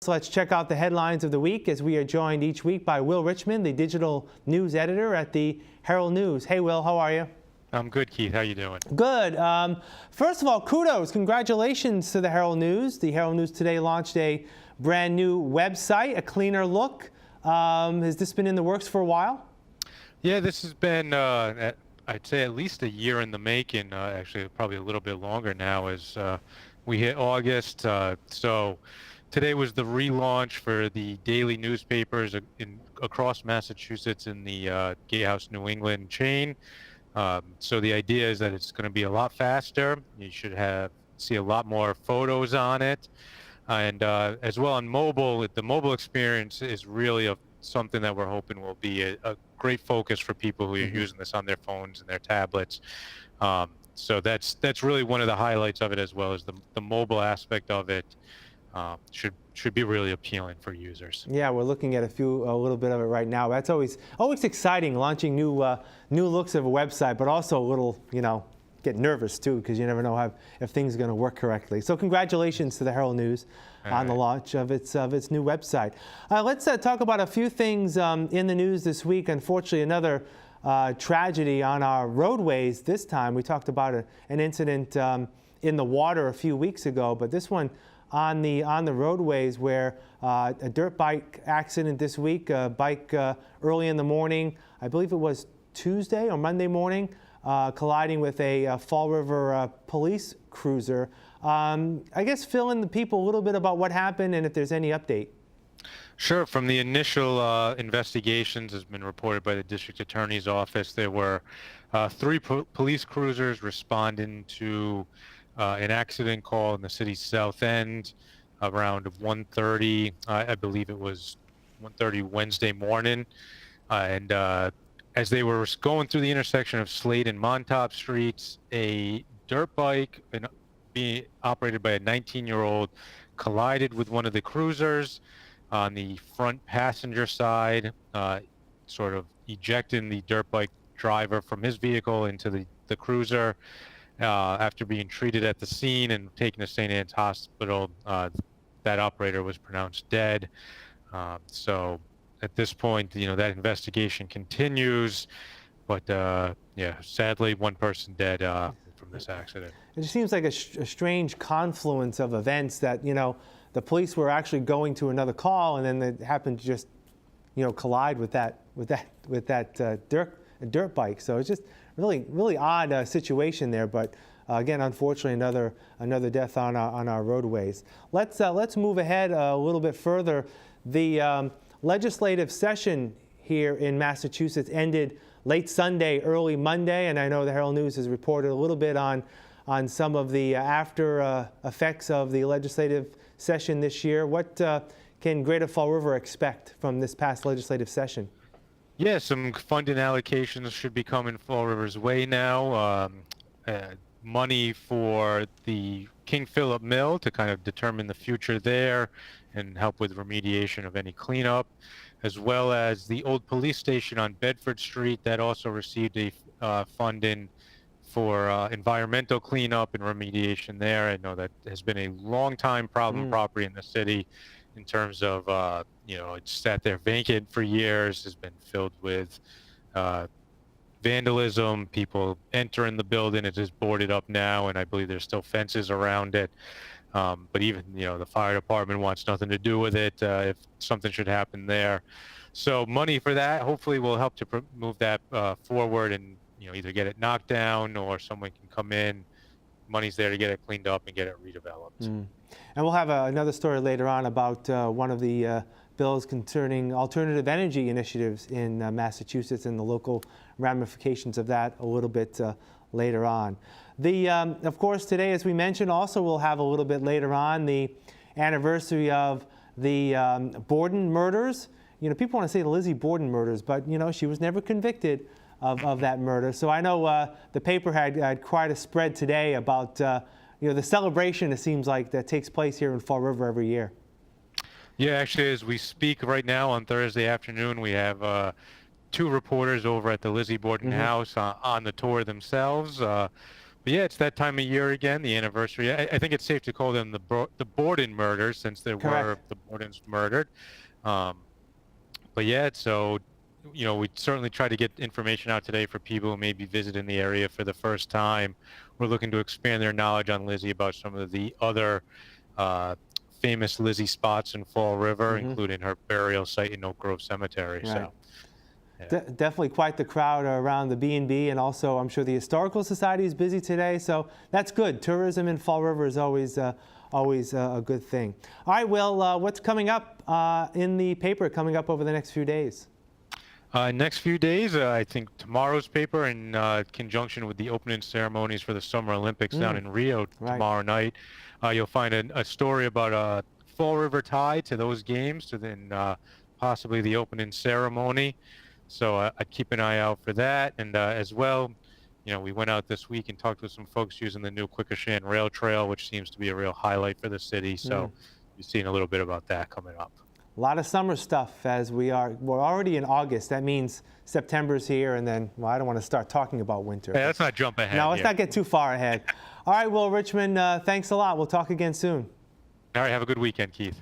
So let's check out the headlines of the week as we are joined each week by Will Richmond, the digital news editor at the Herald News. Hey, Will, how are you? I'm good, Keith. How you doing? Good. First of all, kudos. Congratulations to the Herald News. The Herald News today launched a brand new website, a cleaner look. Has this been in the works for a while? Yeah, this has been, I'd say, at least a year in the making. Actually, probably a little bit longer now as we hit August. So today was the relaunch for the daily newspapers across Massachusetts in the Gatehouse New England chain. So the idea is that it's going to be a lot faster. You should see a lot more photos on it. And as well on mobile, the mobile experience is really something that we're hoping will be a great focus for people who are using this on their phones and their tablets. So that's really one of the highlights of it, as well as the mobile aspect of it. Should be really appealing for users. Yeah, we're looking at a little bit of it right now. That's always exciting, launching new looks of a website, but also a little, get nervous too, because you never know if things are going to work correctly. So congratulations to the Herald News on the launch of its new website. Let's talk about a few things in the news this week. Unfortunately, another tragedy on our roadways this time. We talked about an incident in the water a few weeks ago, but this one on the roadways where a dirt bike accident this week, a bike early in the morning, I believe it was Tuesday or Monday morning, colliding with a Fall River police cruiser. I guess fill in the people a little bit about what happened and if there's any update. Sure. From the initial investigations, has been reported by the district attorney's office, there were 3 police cruisers responding to an accident call in the city's south end around 1:30. I believe it was 1:30 Wednesday morning. And as they were going through the intersection of Slade and Montauk Streets, a dirt bike being operated by a 19-year-old collided with one of the cruisers on the front passenger side, sort of ejecting the dirt bike driver from his vehicle into the cruiser. After being treated at the scene and taken to St. Anne's Hospital, that operator was pronounced dead. So at this point, that investigation continues. But yeah, sadly, one person dead from this accident. It just seems like a strange confluence of events that, the police were actually going to another call and then they happened to just, collide with that dirt bike. So it's just really odd situation there. But again, unfortunately, another death on our roadways. Let's move ahead a little bit further. The legislative session here in Massachusetts ended late Sunday, early Monday, and I know the Herald News has reported a little bit on some of the after effects of the legislative session this year. What can Greater Fall River expect from this past legislative session? Yeah, some funding allocations should be coming Fall River's way now. Money for the King Philip Mill to kind of determine the future there and help with remediation of any cleanup, as well as the old police station on Bedford Street that also received a funding for environmental cleanup and remediation there. I know that has been a long time problem property in the city in terms of, it's sat there vacant for years, has been filled with vandalism, people entering the building. It is boarded up now, and I believe there's still fences around it. But even, the fire department wants nothing to do with it if something should happen there. So money for that hopefully will help to move that forward and, either get it knocked down or someone can come in. Money's there to get it cleaned up and get it redeveloped. And we'll have another story later on about one of the bills concerning alternative energy initiatives in Massachusetts and the local ramifications of that a little bit later on. Of course, today, as we mentioned, also we'll have a little bit later on the anniversary of the Borden murders. People want to say the Lizzie Borden murders, but, she was never convicted of that murder. So I know the paper had quite a spread today about, the celebration, it seems like, that takes place here in Fall River every year. Yeah, actually, as we speak right now on Thursday afternoon, we have 2 reporters over at the Lizzie Borden house on the tour themselves. But yeah, it's that time of year again, the anniversary. I think it's safe to call them the Borden murders, since there Correct. were the Bordens murdered. Um, but yeah, so we certainly try to get information out today for people who may be visiting the area for the first time. We're looking to expand their knowledge on Lizzie about some of the other famous Lizzie spots in Fall River, including her burial site in Oak Grove Cemetery. Right. So. Yeah. Definitely quite the crowd around the B&B, and also I'm sure the Historical Society is busy today, so that's good. Tourism in Fall River is always a good thing. All right, Will, what's coming up in the paper coming up over the next few days? Next few days, I think tomorrow's paper, in conjunction with the opening ceremonies for the Summer Olympics down in Rio tomorrow night, you'll find a story about a Fall River tie to those games, to then possibly the opening ceremony. So I'd keep an eye out for that. And as well, we went out this week and talked with some folks using the new Quikasham Rail Trail, which seems to be a real highlight for the city. So you're seeing a little bit about that coming up. A lot of summer stuff as we're already in August. That means September's here, and then, well, I don't want to start talking about winter. Hey, let's not jump ahead. No, let's not get too far ahead. All right, Will Richmond, thanks a lot. We'll talk again soon. All right, have a good weekend, Keith.